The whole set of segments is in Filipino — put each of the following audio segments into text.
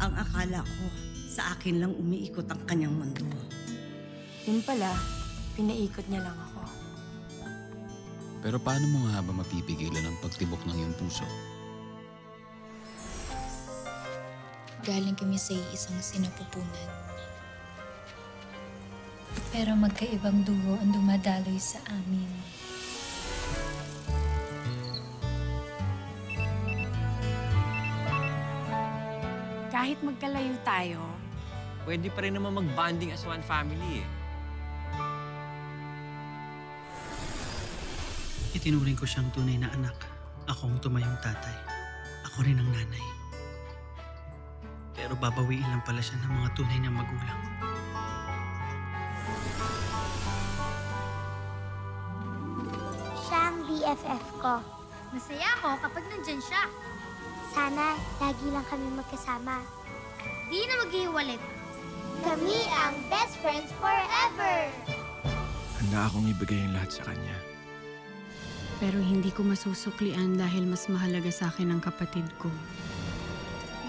Ang akala ko, sa akin lang umiikot ang kanyang mundo. Yun pala, pinaikot niya lang ako. Pero paano mo nga ba mapipigilan ang pagtibok ng iyong puso? Galing kami sa isang sinapupunan. Pero magkaibang dugo ang dumadaloy sa amin. Kahit magkalayo tayo, Pwede pa rin naman mag-bonding as one family eh. Itinuring ko siyang tunay na anak. Ako ang tumayong tatay. Ako rin ang nanay. Pero babawiin lang pala siya ng mga tunay na magulang. Siya ang BFF ko. Masaya ako kapag nandyan siya. Sana lagi lang kami magkasama. Di na maghihiwalit. Kami ang best friends forever! Handa akong ibigay ang lahat sa kanya. Pero hindi ko masusuklian dahil mas mahalaga sa akin ang kapatid ko.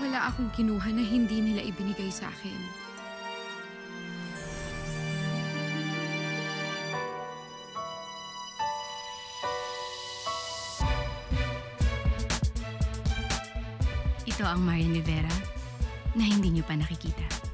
Wala akong kinuha na hindi nila ibinigay sa akin. Ito ang Marian Rivera na hindi niyo pa nakikita.